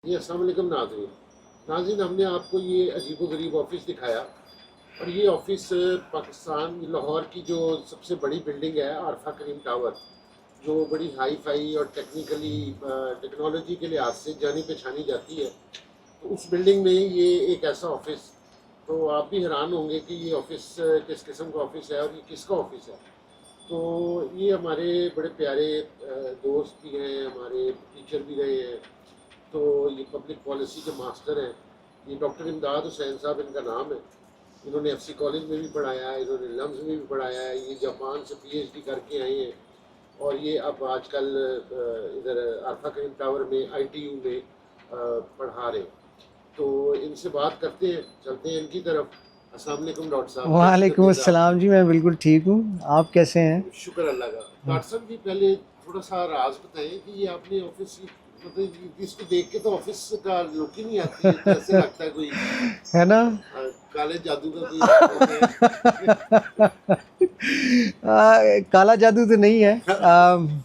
جی السلام علیکم ناظرین ہم نے آپ کو یہ عجیب و غریب آفس دکھایا، اور یہ آفس پاکستان لاہور کی جو سب سے بڑی بلڈنگ ہے عارفہ کریم ٹاور، جو بڑی ہائی فائی اور ٹیکنالوجی کے لحاظ سے جانی پہچانی جاتی ہے، تو اس بلڈنگ میں یہ ایک ایسا آفس، تو آپ بھی حیران ہوں گے کہ یہ آفس کس قسم کا آفس ہے اور یہ کس کا آفس ہے۔ تو یہ ہمارے بڑے پیارے دوست بھی ہیں، ہمارے ٹیچر بھی رہے ہیں، تو یہ پبلک پالیسی کے ماسٹر ہیں، یہ ڈاکٹر امداد حسین صاحب ان کا نام ہے۔ انہوں نے ایف سی کالج میں بھی پڑھایا ہے، انہوں نے لمز میں بھی پڑھایا ہے، یہ جاپان سے پی ایچ ڈی کر کے آئے ہیں، اور یہ اب آج کل ادھر عارفہ کریم ٹاور میں آئی ٹی یو میں پڑھا رہے ہیں۔ تو ان سے بات کرتے ہیں، چلتے ہیں ان کی طرف۔ السلام علیکم ڈاکٹر صاحب، کیسی وعلیکم طبیعت آپ السلام جی، میں بالکل ٹھیک ہوں. آپ کیسے ہیں؟ کی؟ شکر اللہ کا۔ ڈاکٹر صاحب جی پہلے تھوڑا سا راز بتائیں کہ یہ آپ نے آفس، مطلب اس کو دیکھ کے تو آفس کا لک ہی نہیں آتی ہے، جیسے لگتا ہے کوئی ہے نا؟ کالے جادو کا کوئی کالا جادو تو نہیں ہے،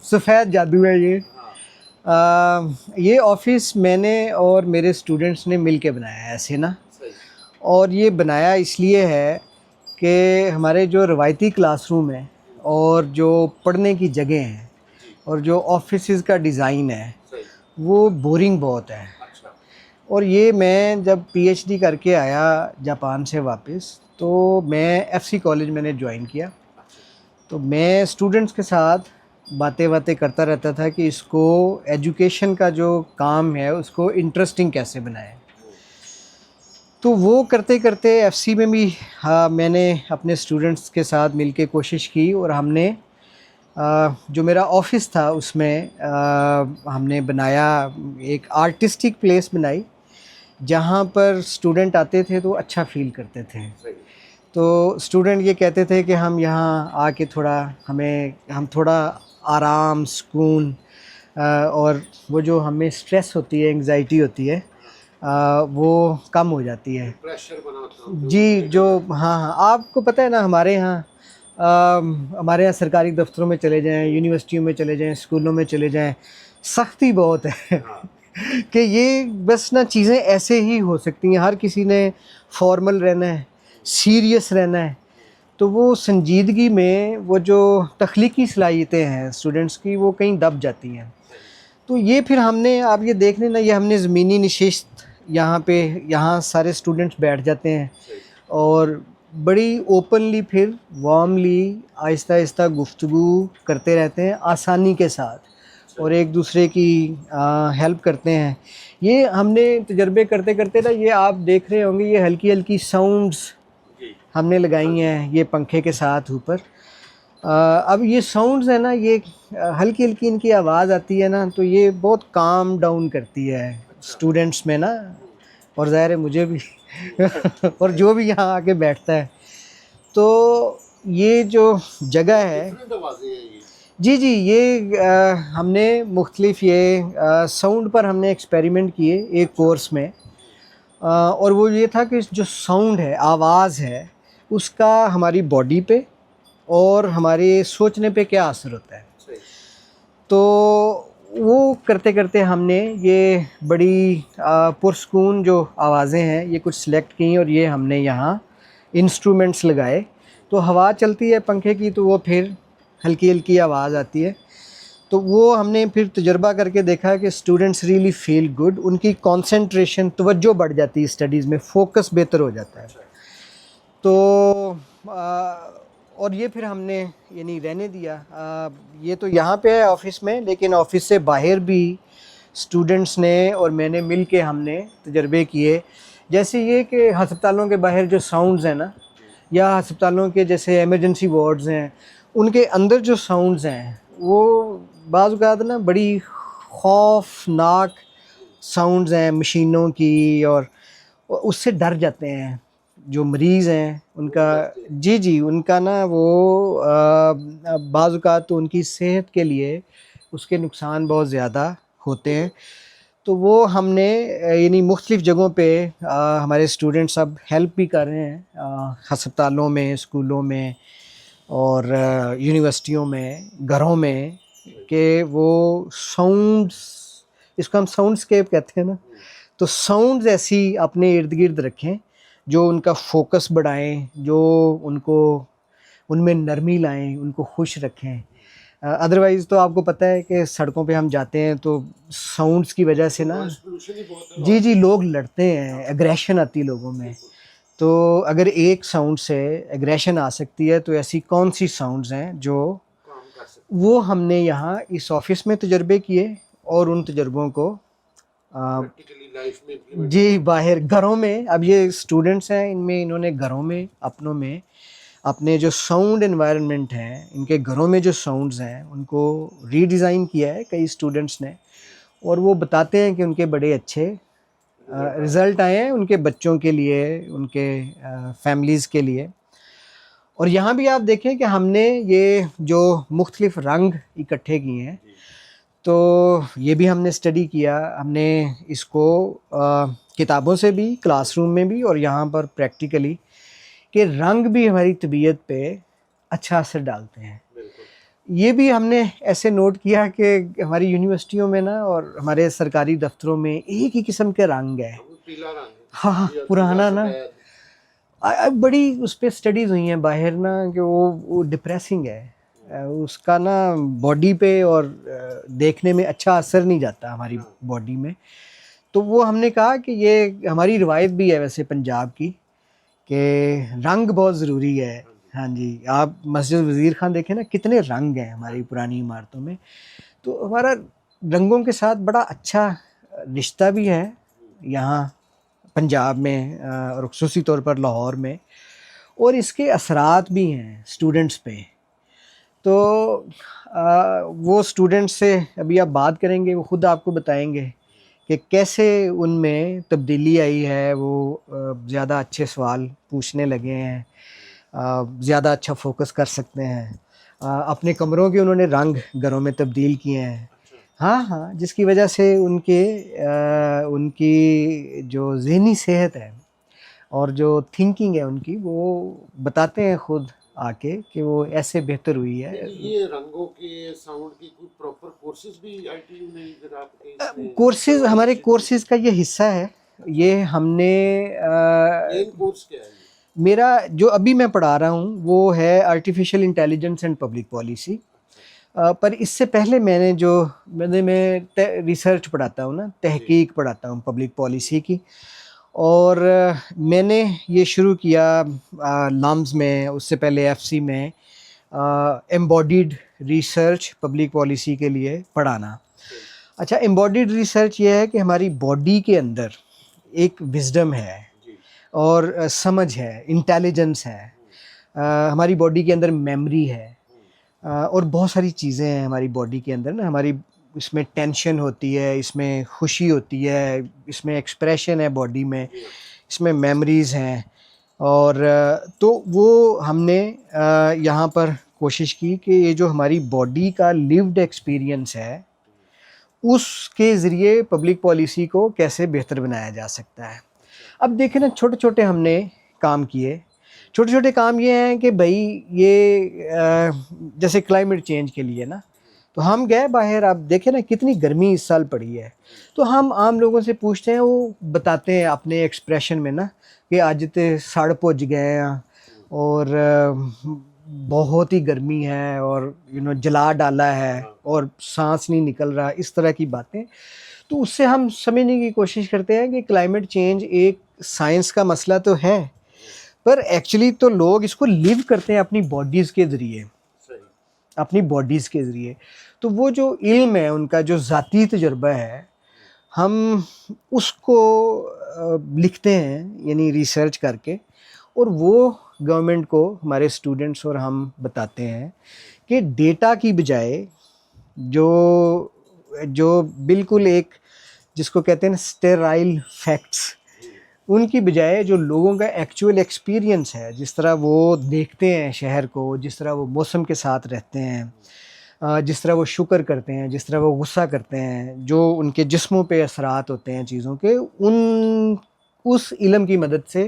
سفید جادو ہے یہ. ہاں یہ آفس میں نے اور میرے اسٹوڈنٹس نے مل کے بنایا ہے ایسے نا. صحیح، اور یہ بنایا اس لیے ہے کہ ہمارے جو روایتی کلاس روم ہیں اور جو پڑھنے کی جگہ ہیں جی اور جو آفیسز کا ڈیزائن ہے صحیح، وہ بورنگ بہت ہے. اچھا اور یہ میں جب پی ایچ ڈی کر کے آیا جاپان سے واپس، تو میں ایف سی کالج میں نے جوائن کیا. اچھا تو میں اسٹوڈنٹس کے ساتھ باتیں کرتا رہتا تھا کہ اس کو ایجوکیشن کا جو کام ہے اس کو انٹرسٹنگ کیسے بنائیں. تو وہ کرتے کرتے ایف سی میں بھی میں نے اپنے اسٹوڈنٹس کے ساتھ مل کے کوشش کی، اور ہم نے جو میرا آفس تھا اس میں ہم نے بنایا ایک آرٹسٹک پلیس بنائی جہاں پر اسٹوڈنٹ آتے تھے تو اچھا فیل کرتے تھے. صحیح، تو اسٹوڈنٹ یہ کہتے تھے کہ ہم یہاں آ کے ہم تھوڑا آرام، سکون، اور وہ جو ہمیں اسٹریس ہوتی ہے، انگزائٹی ہوتی ہے، وہ کم ہو جاتی ہے. پریشر بنا ہوتا ہوں جی جو ہاں آپ کو پتہ ہے نا، ہمارے یہاں سرکاری دفتروں میں چلے جائیں، یونیورسٹیوں میں چلے جائیں، اسکولوں میں چلے جائیں، سختی بہت ہے ہاں کہ یہ بس نا چیزیں ایسے ہی ہو سکتی ہیں. ہر کسی نے فارمل رہنا ہے، سیریس رہنا ہے. تو وہ سنجیدگی میں وہ جو تخلیقی صلاحیتیں ہیں اسٹوڈنٹس کی، وہ کہیں دب جاتی ہیں. صحیح، تو یہ پھر ہم نے، آپ یہ دیکھ لیں نا، یہ ہم نے زمینی نشست یہاں سارے اسٹوڈنٹس بیٹھ جاتے ہیں، صحیح، اور بڑی اوپنلی پھر وارملی آہستہ آہستہ گفتگو کرتے رہتے ہیں آسانی کے ساتھ، اور ایک دوسرے کی ہیلپ کرتے ہیں. یہ ہم نے تجربے کرتے کرتے نا، یہ آپ دیکھ رہے ہوں گے، یہ ہلکی ہلکی ساؤنڈز جی ہم نے لگائی ہیں یہ پنکھے کے ساتھ اوپر. اب یہ ساؤنڈز ہیں نا، یہ ہلکی ہلکی ان کی آواز آتی ہے نا، تو یہ بہت کام ڈاؤن کرتی ہے اچھا اسٹوڈنٹس میں نا، اور ظاہر ہے مجھے بھی اور جو بھی یہاں آ کے بیٹھتا ہے. تو یہ جو جگہ ہے، ڈفرینٹ آوازیں ہیں یہ، جی یہ ہم نے مختلف یہ ساؤنڈ پر ہم نے ایکسپیریمنٹ کیے ایک کورس میں. اور وہ یہ تھا کہ جو ساؤنڈ ہے، آواز ہے، اس کا ہماری باڈی پہ اور ہمارے سوچنے پہ کیا اثر ہوتا ہے. صحیح، تو وہ کرتے کرتے ہم نے یہ بڑی پرسکون جو آوازیں ہیں یہ کچھ سلیکٹ کیں، اور یہ ہم نے یہاں انسٹرومنٹس لگائے. تو ہوا چلتی ہے پنکھے کی، تو وہ پھر ہلکی ہلکی آواز آتی ہے. تو وہ ہم نے پھر تجربہ کر کے دیکھا کہ اسٹوڈنٹس ریئلی فیل گڈ، ان کی کانسنٹریشن، توجہ بڑھ جاتی ہے اسٹڈیز میں، فوکس بہتر ہو جاتا ہے. اچھا تو اور یہ پھر ہم نے یعنی رہنے دیا. یہ تو یہاں پہ ہے آفس میں، لیکن آفس سے باہر بھی اسٹوڈنٹس نے اور میں نے مل کے ہم نے تجربے کیے. جیسے یہ کہ ہسپتالوں کے باہر جو ساؤنڈز ہیں نا، یا ہسپتالوں کے جیسے ایمرجنسی وارڈز ہیں، ان کے اندر جو ساؤنڈز ہیں وہ بعض اوقات نا بڑی خوفناک ساؤنڈز ہیں مشینوں کی، اور اس سے ڈر جاتے ہیں جو مریض ہیں ان کا. جی ان کا نا وہ بعض اوقات تو ان کی صحت کے لیے اس کے نقصان بہت زیادہ ہوتے ہیں. تو وہ ہم نے یعنی مختلف جگہوں پہ ہمارے اسٹوڈنٹس اب ہیلپ بھی کر رہے ہیں، ہسپتالوں میں، اسکولوں میں، اور یونیورسٹیوں میں، گھروں میں، کہ وہ ساؤنڈس اس کو ہم ساؤنڈ اسکیپ کہتے ہیں نا. تو ساؤنڈز ایسی اپنے ارد گرد رکھیں جو ان کا فوکس بڑھائیں, جو ان کو ان میں نرمی لائیں, ان کو خوش رکھیں. ادروائز تو آپ کو پتہ ہے کہ سڑکوں پہ ہم جاتے ہیں تو ساؤنڈز کی وجہ سے نا پولوشن ہی بہت ہے. جی جی لوگ لڑتے ہیں, ایگریشن آتی ہے لوگوں میں. تو اگر ایک ساؤنڈ سے ایگریشن آ سکتی ہے تو ایسی کون سی ساؤنڈز ہیں جو کام کر سکتے وہ ہم نے یہاں اس آفس میں تجربے کیے اور ان تجربوں کو پریکٹیکلی لائف میں implement جی باہر گھروں میں. اب یہ اسٹوڈنٹس ہیں, انہوں نے گھروں میں اپنوں میں اپنے جو ساؤنڈ انوائرنمنٹ ہیں, ان کے گھروں میں جو ساؤنڈز ہیں ان کو ری ڈیزائن کیا ہے کئی اسٹوڈنٹس نے, اور وہ بتاتے ہیں کہ ان کے بڑے اچھے رزلٹ آئے ہیں ان کے بچوں کے لیے, ان کے فیملیز کے لیے. اور یہاں بھی آپ دیکھیں کہ ہم نے یہ جو مختلف رنگ اکٹھے کیے ہیں تو یہ بھی ہم نے اسٹڈی کیا. ہم نے اس کو کتابوں سے بھی, کلاس روم میں بھی, اور یہاں پر پریکٹیکلی کہ رنگ بھی ہماری طبیعت پہ اچھا اثر ڈالتے ہیں. بالکل. یہ بھی ہم نے ایسے نوٹ کیا کہ ہماری یونیورسٹیوں میں نا اور ہمارے سرکاری دفتروں میں ایک ہی قسم کے رنگ ہے. پیلا رنگ ہے. ہاں پرانا نا, بڑی اس پہ اسٹڈیز ہوئی ہیں باہر نا کہ وہ ڈپریسنگ ہے, اس کا نا باڈی پہ اور دیکھنے میں اچھا اثر نہیں جاتا ہماری باڈی میں. تو وہ ہم نے کہا کہ یہ ہماری روایت بھی ہے ویسے پنجاب کی کہ رنگ بہت ضروری ہے. ہاں جی, آپ مسجد وزیر خان دیکھیں نا کتنے رنگ ہیں ہماری پرانی عمارتوں میں. تو ہمارا رنگوں کے ساتھ بڑا اچھا رشتہ بھی ہے یہاں پنجاب میں اور خصوصی طور پر لاہور میں, اور اس کے اثرات بھی ہیں اسٹوڈنٹس پہ. تو وہ اسٹوڈنٹس سے ابھی آپ بات کریں گے, وہ خود آپ کو بتائیں گے کہ کیسے ان میں تبدیلی آئی ہے. وہ زیادہ اچھے سوال پوچھنے لگے ہیں, زیادہ اچھا فوکس کر سکتے ہیں. اپنے کمروں کے انہوں نے رنگ گھروں میں تبدیل کیے ہیں. ہاں, جس کی وجہ سے ان کی جو ذہنی صحت ہے اور جو تھنکنگ ہے ان کی, وہ بتاتے ہیں خود آ کے کہ وہ ایسے بہتر ہوئی ہے. یہ رنگوں کے ساؤنڈ کی کوئی پراپر کورسز بھی آئی ٹی یو نے اگر آپ کے کورسز, ہمارے کورسز کا یہ حصہ ہے. یہ ہم نے مین کورس کیا ہے؟ میرا جو ابھی میں پڑھا رہا ہوں وہ ہے artificial intelligence and public policy. پر اس سے پہلے میں ریسرچ پڑھاتا ہوں نا, تحقیق پڑھاتا ہوں پبلک پالیسی کی. اور میں نے یہ شروع کیا لامز میں, اس سے پہلے ایف سی میں ایمبوڈیڈ ریسرچ پبلک پالیسی کے لیے پڑھانا. اچھا, ایمبوڈیڈ ریسرچ یہ ہے کہ ہماری باڈی کے اندر ایک وزڈم ہے اور سمجھ ہے, انٹیلیجنس ہے. ہماری باڈی کے اندر میموری ہے اور بہت ساری چیزیں ہیں ہماری باڈی کے اندر نا. ہماری اس میں ٹینشن ہوتی ہے, اس میں خوشی ہوتی ہے, اس میں ایکسپریشن ہے باڈی میں, اس میں میموریز ہیں. اور تو وہ ہم نے یہاں پر کوشش کی کہ یہ جو ہماری باڈی کا لیوڈ ایکسپیرینس ہے اس کے ذریعے پبلک پالیسی کو کیسے بہتر بنایا جا سکتا ہے. اب دیکھیں نا, چھوٹے چھوٹے ہم نے کام کیے. چھوٹے چھوٹے کام یہ ہیں کہ بھائی یہ جیسے کلائمیٹ چینج کے لیے نا, تو ہم گئے باہر. آپ دیکھیں نا کتنی گرمی اس سال پڑی ہے, تو ہم عام لوگوں سے پوچھتے ہیں, وہ بتاتے ہیں اپنے ایکسپریشن میں نا کہ اج تے سڑ پج گئے ہیں اور بہت ہی گرمی ہے اور جلا ڈالا ہے اور سانس نہیں نکل رہا, اس طرح کی باتیں. تو اس سے ہم سمجھنے کی کوشش کرتے ہیں کہ کلائمیٹ چینج ایک سائنس کا مسئلہ تو ہے, پر ایکچولی تو لوگ اس کو لیو کرتے ہیں اپنی باڈیز کے ذریعے, اپنی باڈیز کے ذریعے. تو وہ جو علم ہے ان کا, جو ذاتی تجربہ ہے, ہم اس کو لکھتے ہیں یعنی ریسرچ کر کے, اور وہ گورنمنٹ کو ہمارے اسٹوڈنٹس اور ہم بتاتے ہیں کہ ڈیٹا کی بجائے جو بالکل ایک جس کو کہتے ہیں اسٹیرائل فیکٹس, ان کی بجائے جو لوگوں کا ایکچوئل ایکسپیرینس ہے, جس طرح وہ دیکھتے ہیں شہر کو, جس طرح وہ موسم کے ساتھ رہتے ہیں, جس طرح وہ شکر کرتے ہیں, جس طرح وہ غصہ کرتے ہیں, جو ان کے جسموں پہ اثرات ہوتے ہیں چیزوں کے, اس علم کی مدد سے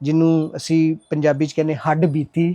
ਜਿਹਨੂੰ ਅਸੀਂ ਪੰਜਾਬੀ 'ਚ ਕਹਿੰਦੇ ਹੱਡ ਬੀਤੀ।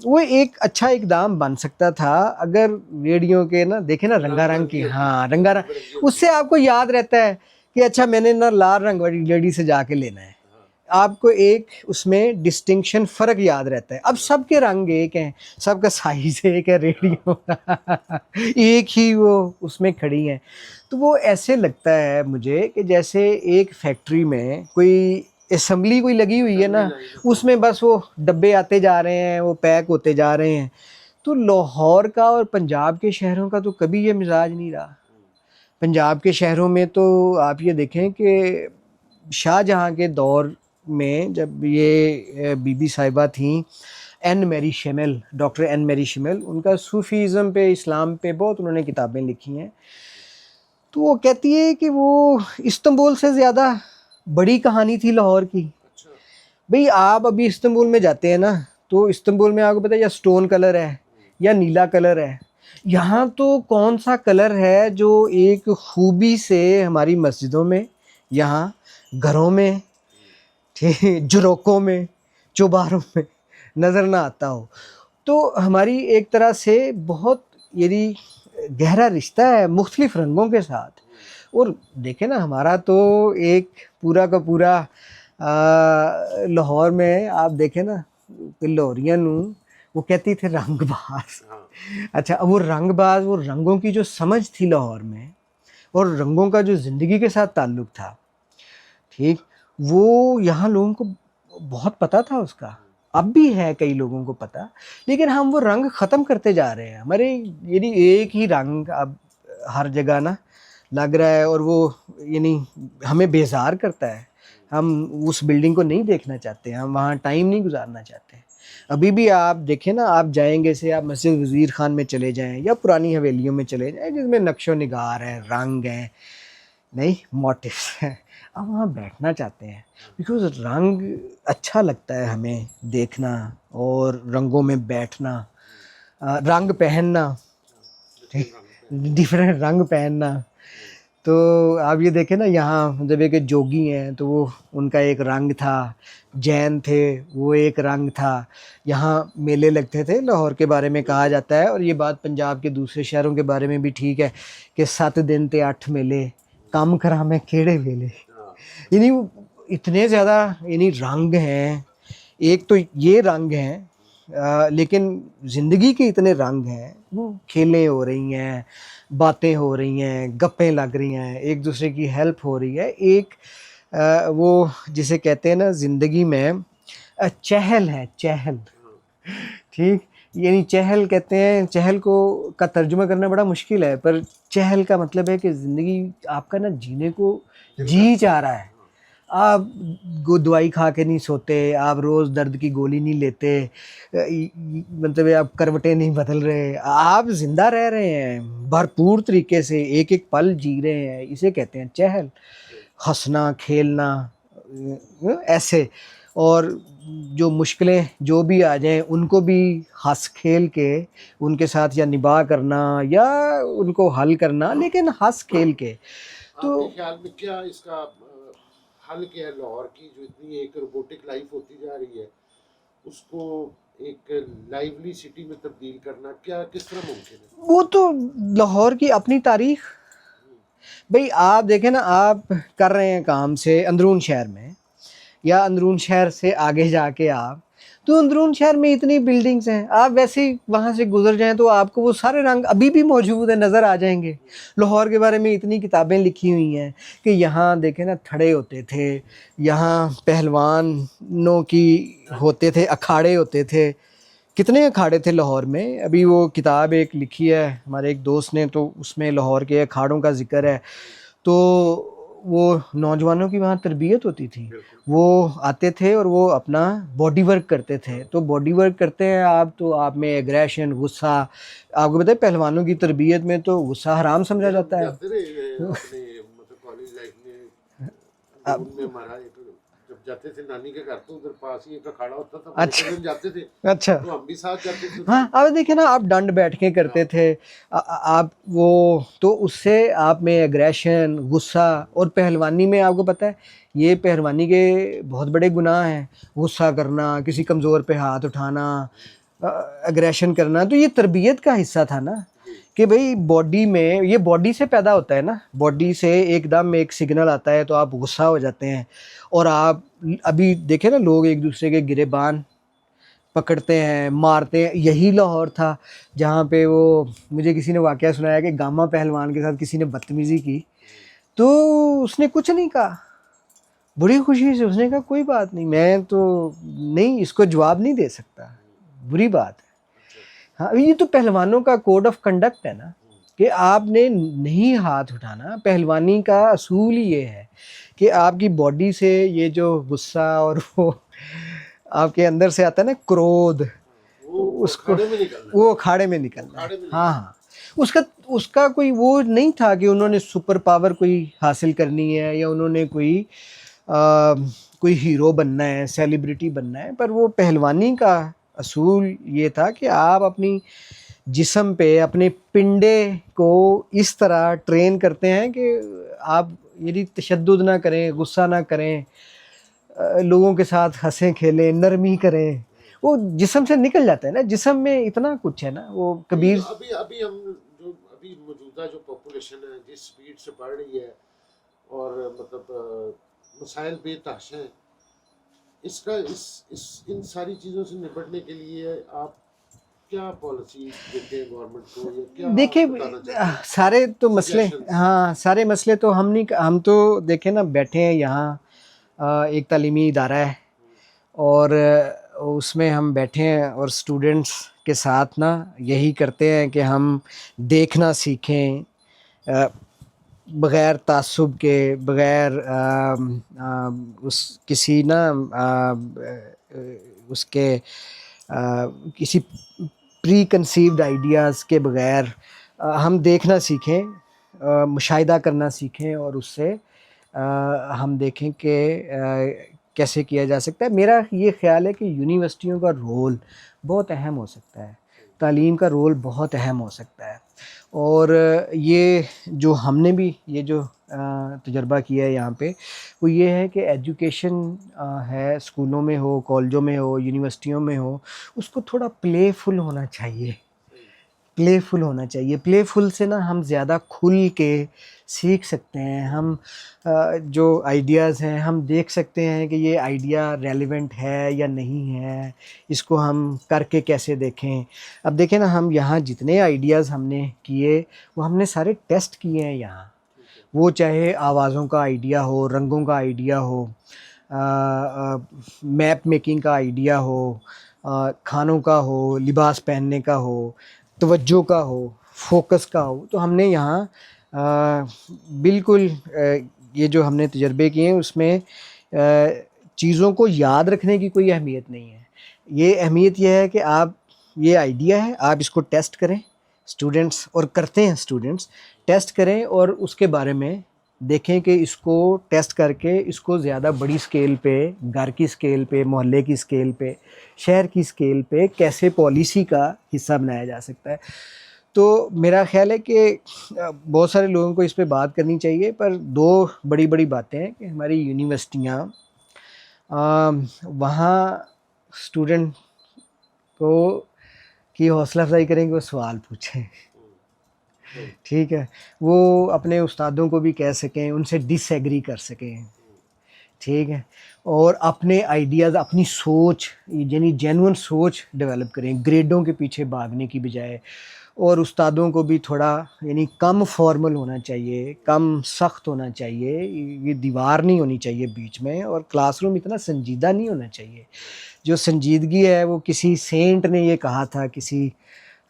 وہ ایک اچھا اقدام بن سکتا تھا اگر ریڈیو کے نا دیکھیں نا رنگا رنگ کی، ہاں رنگا رنگ، اس سے آپ کو یاد رہتا ہے کہ اچھا میں نے نا لال رنگ والی لیڈی سے جا کے لینا ہے، آپ کو ایک اس میں ڈسٹنکشن فرق یاد رہتا ہے. اب سب کے رنگ ایک ہیں، سب کا سائز ایک ہے، ریڈیو ایک ہی وہ اس میں کھڑی ہیں. تو وہ ایسے لگتا ہے مجھے کہ جیسے ایک فیکٹری میں کوئی اسمبلی کوئی لگی ہوئی ہے نا، اس میں بس وہ ڈبے آتے جا رہے ہیں، وہ پیک ہوتے جا رہے ہیں. تو لاہور کا اور پنجاب کے شہروں کا تو کبھی یہ مزاج نہیں رہا. پنجاب کے شہروں میں تو آپ یہ دیکھیں کہ شاہ جہاں کے دور میں جب یہ بی بی صاحبہ تھیں، این میری شمل، ڈاکٹر این میری شمل، ان کا صوفیزم پہ، اسلام پہ بہت انہوں نے کتابیں لکھی ہیں. تو وہ کہتی ہے کہ وہ استنبول سے زیادہ بڑی کہانی تھی لاہور کی. بھئی آپ ابھی استنبول میں جاتے ہیں نا، تو استنبول میں آپ کو پتہ ہے یا سٹون کلر ہے یا نیلا کلر ہے. یہاں تو کون سا کلر ہے جو ایک خوبی سے ہماری مسجدوں میں، یہاں گھروں میں، جروکوں میں، چوباروں میں نظر نہ آتا ہو. تو ہماری ایک طرح سے بہت یعنی گہرا رشتہ ہے مختلف رنگوں کے ساتھ. اور دیکھیں نا ہمارا تو ایک پورا کا پورا لاہور میں آپ دیکھیں نا لاہوریاں نوں وہ کہتی تھے رنگ باز. اچھا وہ رنگ باز، وہ رنگوں کی جو سمجھ تھی لاہور میں اور رنگوں کا جو زندگی کے ساتھ تعلق تھا، ٹھیک، وہ یہاں لوگوں کو بہت پتہ تھا اس کا. اب بھی ہے کئی لوگوں کو پتہ، لیکن ہم وہ رنگ ختم کرتے جا رہے ہیں. ہمارے یعنی ایک ہی رنگ اب ہر جگہ نا لگ رہا ہے، اور وہ یعنی ہمیں بیزار کرتا ہے. ہم اس بلڈنگ کو نہیں دیکھنا چاہتے، ہم وہاں ٹائم نہیں گزارنا چاہتے. ابھی بھی آپ دیکھیں نا، آپ جائیں گے سے آپ مسجد وزیر خان میں چلے جائیں یا پرانی حویلیوں میں چلے جائیں جس میں نقش و نگار ہے، رنگ ہیں، نہیں موٹیفس ہیں، آپ وہاں بیٹھنا چاہتے ہیں بیکاز رنگ اچھا لگتا ہے ہمیں دیکھنا اور رنگوں میں بیٹھنا، رنگ پہننا، ڈیفرنٹ رنگ پہننا. تو آپ یہ دیکھیں نا یہاں جب ایک جوگی ہیں تو وہ ان کا ایک رنگ تھا، جین تھے وہ ایک رنگ تھا. یہاں میلے لگتے تھے لاہور کے بارے میں کہا جاتا ہے، اور یہ بات پنجاب کے دوسرے شہروں کے بارے میں بھی ٹھیک ہے کہ 7 دن تے 8 میلے کم کرا میں کیڑے ویلے. یعنی وہ اتنے زیادہ یعنی رنگ ہیں. ایک تو یہ رنگ ہیں لیکن زندگی کے اتنے رنگ ہیں، وہ کھیلیں ہو رہی ہیں، باتیں ہو رہی ہیں، گپیں لگ رہی ہیں، ایک دوسرے کی ہیلپ ہو رہی ہے. ایک وہ جسے کہتے ہیں نا زندگی میں چہل ہے، چہل، ٹھیک، یعنی چہل کہتے ہیں، چہل کا ترجمہ کرنا بڑا مشکل ہے، پر چہل کا مطلب ہے کہ زندگی آپ کا نا جینے کو جی چاہ رہا ہے. آپ دوائی کھا کے نہیں سوتے، آپ روز درد کی گولی نہیں لیتے، مطلب آپ کروٹیں نہیں بدل رہے، آپ زندہ رہ رہے ہیں بھرپور طریقے سے، ایک ایک پل جی رہے ہیں. اسے کہتے ہیں چہل، ہنسنا کھیلنا ایسے، اور جو مشکلیں جو بھی آ جائیں ان کو بھی ہنس کھیل کے ان کے ساتھ یا نباہ کرنا یا ان کو حل کرنا، لیکن ہنس کھیل کے. تو آپ کے خیال میں کیا اس کا حل کیا ہے لاہور کی جو اتنی ایک روبوٹک لائف ہوتی جا رہی ہے، اس کو ایک لائیولی سٹی میں تبدیل کرنا کیا کس طرح ممکن ہے؟ وہ تو لاہور کی اپنی تاریخ. بھئی آپ دیکھیں نا، آپ کر رہے ہیں کام سے اندرون شہر میں یا اندرون شہر سے آگے جا کے آپ، تو اندرون شہر میں اتنی بلڈنگز ہیں، آپ ویسے ہی وہاں سے گزر جائیں تو آپ کو وہ سارے رنگ ابھی بھی موجود ہیں، نظر آ جائیں گے. لاہور کے بارے میں اتنی کتابیں لکھی ہوئی ہیں کہ یہاں دیکھیں نا تھڑے ہوتے تھے، یہاں پہلوانوں کی ہوتے تھے، اکھاڑے ہوتے تھے. کتنے اکھاڑے تھے لاہور میں. ابھی وہ کتاب ایک لکھی ہے ہمارے ایک دوست نے، تو اس میں لاہور کے اکھاڑوں کا ذکر ہے. تو وہ نوجوانوں کی وہاں تربیت ہوتی تھی، وہ آتے تھے اور وہ اپنا باڈی ورک کرتے تھے. تو باڈی ورک کرتے ہیں آپ تو آپ میں ایگریشن، غصہ، آپ کو پتہ ہے پہلوانوں کی تربیت میں تو غصہ حرام سمجھا جاتا ہے. کالج لائف میں ہمارا جب جاتے تھے نانی کے گھر تو ادھر پاس ہی ایک اکھاڑا ہوتا تھا، اچھا جاتے تھے اچھا، تو ہم بھی ساتھ جاتے تھے. ہاں اب دیکھیں نا آپ ڈنڈ بیٹھ کے کرتے تھے، آپ وہ تو اس سے آپ میں ایگریشن، غصہ، اور پہلوانی میں آپ کو پتہ ہے یہ پہلوانی کے بہت بڑے گناہ ہیں، غصہ کرنا، کسی کمزور پہ ہاتھ اٹھانا، اگریشن کرنا. تو یہ تربیت کا حصہ تھا نا کہ بھئی باڈی میں, یہ باڈی سے پیدا ہوتا ہے نا, باڈی سے ایک دم ایک سگنل آتا ہے تو آپ غصہ ہو جاتے ہیں, اور آپ ابھی دیکھیں نا لوگ ایک دوسرے کے گریبان پکڑتے ہیں, مارتے ہیں. یہی لاہور تھا جہاں پہ وہ, مجھے کسی نے واقعہ سنایا کہ گاما پہلوان کے ساتھ کسی نے بدتمیزی کی تو اس نے کچھ نہیں کہا, بڑی خوشی سے اس نے کہا کوئی بات نہیں, میں تو نہیں اس کو جواب نہیں دے سکتا, بری بات ہے. ہاں یہ تو پہلوانوں کا کوڈ آف کنڈکٹ ہے نا کہ آپ نے نہیں ہاتھ اٹھانا. پہلوانی کا اصول ہی یہ ہے کہ آپ کی باڈی سے یہ جو غصہ اور وہ آپ کے اندر سے آتا ہے نا کرودھ, اس کو وہ اکھاڑے میں نکلنا ہے. ہاں ہاں, اس کا کوئی وہ نہیں تھا کہ انہوں نے سپر پاور کوئی حاصل کرنی ہے یا انہوں نے کوئی ہیرو بننا ہے, سیلیبریٹی بننا ہے. پر وہ پہلوانی کا اصول یہ تھا کہ آپ اپنی جسم پہ اپنے پنڈے کو اس طرح ٹرین کرتے ہیں کہ آپ یعنی تشدد نہ کریں, غصہ نہ کریں, لوگوں کے ساتھ ہنسیں کھیلیں, نرمی کریں. وہ جسم سے نکل جاتا ہے نا, جسم میں اتنا کچھ ہے نا. وہ کبیر ابھی ہم جو ابھی موجودہ جو پاپولیشن ہے جس سپیڈ سے بڑھ رہی ہے اور مطلب مسائل بے تحاشا ہیں, اس کا ان ساری چیزوں سے نپٹنے کے لیے آپ کیا پالیسی دیتے ہیں گورنمنٹ کو, یا کیا دیکھیں بتانا چاہتے ہیں؟ سارے تو مسئلے, Suggestions. ہاں سارے مسئلے تو ہم تو دیکھیں نا بیٹھے ہیں یہاں, ایک تعلیمی ادارہ ہے اور اس میں ہم بیٹھے ہیں اور اسٹوڈنٹس کے ساتھ نا یہی کرتے ہیں کہ ہم دیکھنا سیکھیں بغیر تعصب کے, بغیر کسی نا اس کے کسی پری کنسیوڈ آئیڈیاز کے بغیر ہم دیکھنا سیکھیں, مشاہدہ کرنا سیکھیں, اور اس سے ہم دیکھیں کہ کیسے کیا جا سکتا ہے. میرا یہ خیال ہے کہ یونیورسٹیوں کا رول بہت اہم ہو سکتا ہے, تعلیم کا رول بہت اہم ہو سکتا ہے. اور یہ جو ہم نے بھی یہ جو تجربہ کیا ہے یہاں پہ وہ یہ ہے کہ ایجوکیشن ہے, اسکولوں میں ہو, کالجوں میں ہو, یونیورسٹیوں میں ہو, اس کو تھوڑا پلے فل ہونا چاہیے. پلے فل ہونا چاہیے. پلے فل سے نا ہم زیادہ کھل کے سیکھ سکتے ہیں. ہم جو آئیڈیاز ہیں ہم دیکھ سکتے ہیں کہ یہ آئیڈیا ریلیونٹ ہے یا نہیں ہے, اس کو ہم کر کے کیسے دیکھیں. اب دیکھیں نا ہم یہاں جتنے آئیڈیاز ہم نے کیے وہ ہم نے سارے ٹیسٹ کیے ہیں یہاں. وہ چاہے آوازوں کا آئیڈیا ہو, رنگوں کا آئیڈیا ہو, میپ میکنگ کا آئیڈیا ہو, کھانوں کا ہو, لباس پہننے کا ہو, توجہ کا ہو, فوکس کا ہو. تو ہم نے یہاں بالکل یہ جو ہم نے تجربے کیے ہیں اس میں چیزوں کو یاد رکھنے کی کوئی اہمیت نہیں ہے. یہ اہمیت یہ ہے کہ آپ, یہ آئیڈیا ہے, آپ اس کو ٹیسٹ کریں اسٹوڈنٹس, اور کرتے ہیں اسٹوڈنٹس, ٹیسٹ کریں اور اس کے بارے میں دیکھیں کہ اس کو ٹیسٹ کر کے اس کو زیادہ بڑی اسکیل پہ, گھر کی اسکیل پہ, محلے کی اسکیل پہ, شہر کی اسکیل پہ کیسے پالیسی کا حصہ بنایا جا سکتا ہے. تو میرا خیال ہے کہ بہت سارے لوگوں کو اس پہ بات کرنی چاہیے, پر دو بڑی بڑی باتیں ہیں کہ ہماری یونیورسٹیاں وہاں اسٹوڈنٹ کو کی حوصلہ افزائی کریں کہ وہ سوال پوچھیں, ٹھیک ہے, وہ اپنے استادوں کو بھی کہہ سکیں, ان سے ڈس ایگری کر سکیں, ٹھیک ہے, اور اپنے آئیڈیاز, اپنی سوچ یعنی جینون سوچ ڈیولپ کریں, گریڈوں کے پیچھے بھاگنے کی بجائے. اور استادوں کو بھی تھوڑا یعنی کم فارمل ہونا چاہیے, کم سخت ہونا چاہیے, یہ دیوار نہیں ہونی چاہیے بیچ میں, اور کلاس روم اتنا سنجیدہ نہیں ہونا چاہیے. جو سنجیدگی ہے وہ کسی سینٹ نے یہ کہا تھا, کسی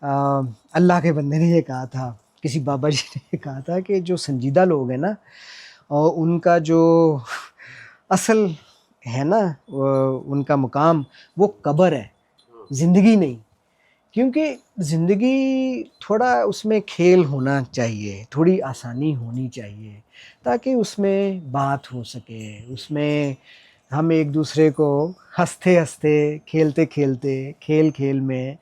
اللہ کے بندے نے یہ کہا تھا, کسی بابا جی نے یہ کہا تھا کہ جو سنجیدہ لوگ ہیں نا ان کا جو اصل ہے نا ان کا مقام وہ قبر ہے, زندگی نہیں. کیونکہ زندگی تھوڑا اس میں کھیل ہونا چاہیے, تھوڑی آسانی ہونی چاہیے, تاکہ اس میں بات ہو سکے, اس میں ہم ایک دوسرے کو ہنستے ہنستے, کھیلتے کھیلتے, کھیل کھیل میں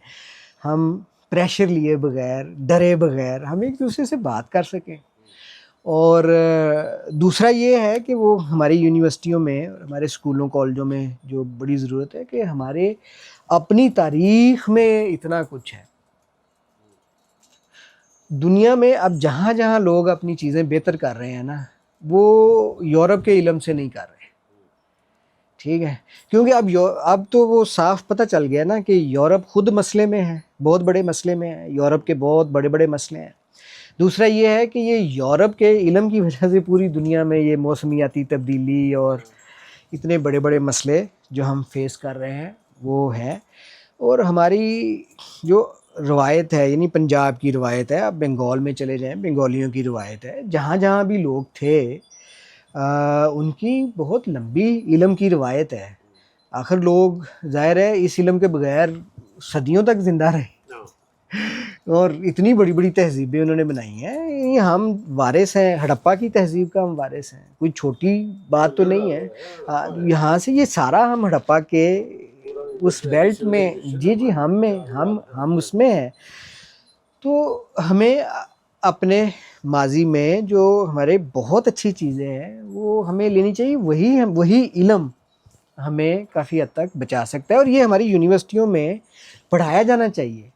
ہم پریشر لیے بغیر, ڈرے بغیر ہم ایک دوسرے سے بات کر سکیں. اور دوسرا یہ ہے کہ وہ ہماری یونیورسٹیوں میں, ہمارے اسکولوں کالجوں میں جو بڑی ضرورت ہے کہ ہمارے اپنی تاریخ میں اتنا کچھ ہے. دنیا میں اب جہاں جہاں لوگ اپنی چیزیں بہتر کر رہے ہیں نا وہ یورپ کے علم سے نہیں کر رہے. ٹھیک ہے, کیونکہ اب تو وہ صاف پتہ چل گیا نا کہ یورپ خود مسئلے میں ہے, بہت بڑے مسئلے میں ہے, یورپ کے بہت بڑے بڑے مسئلے ہیں. دوسرا یہ ہے کہ یہ یورپ کے علم کی وجہ سے پوری دنیا میں یہ موسمیاتی تبدیلی اور اتنے بڑے بڑے مسئلے جو ہم فیس کر رہے ہیں وہ ہے. اور ہماری جو روایت ہے, یعنی پنجاب کی روایت ہے, آپ بنگال میں چلے جائیں, بنگالیوں کی روایت ہے, جہاں جہاں بھی لوگ تھے ان کی بہت لمبی علم کی روایت ہے. آخر لوگ ظاہر ہے اس علم کے بغیر صدیوں تک زندہ رہے اور اتنی بڑی بڑی تہذیبیں انہوں نے بنائی ہیں. یہ ہم وارث ہیں, ہڑپا کی تہذیب کا ہم وارث ہیں, کوئی چھوٹی بات تو نہیں ہے. یہاں سے یہ سارا ہم ہڑپا کے اس بیلٹ میں, جی ہم اس میں ہیں. تو ہمیں اپنے ماضی میں جو ہمارے بہت اچھی چیزیں ہیں وہ ہمیں لینی چاہیے. وہی علم ہمیں کافی حد تک بچا سکتا ہے اور یہ ہماری یونیورسٹیوں میں پڑھایا جانا چاہیے.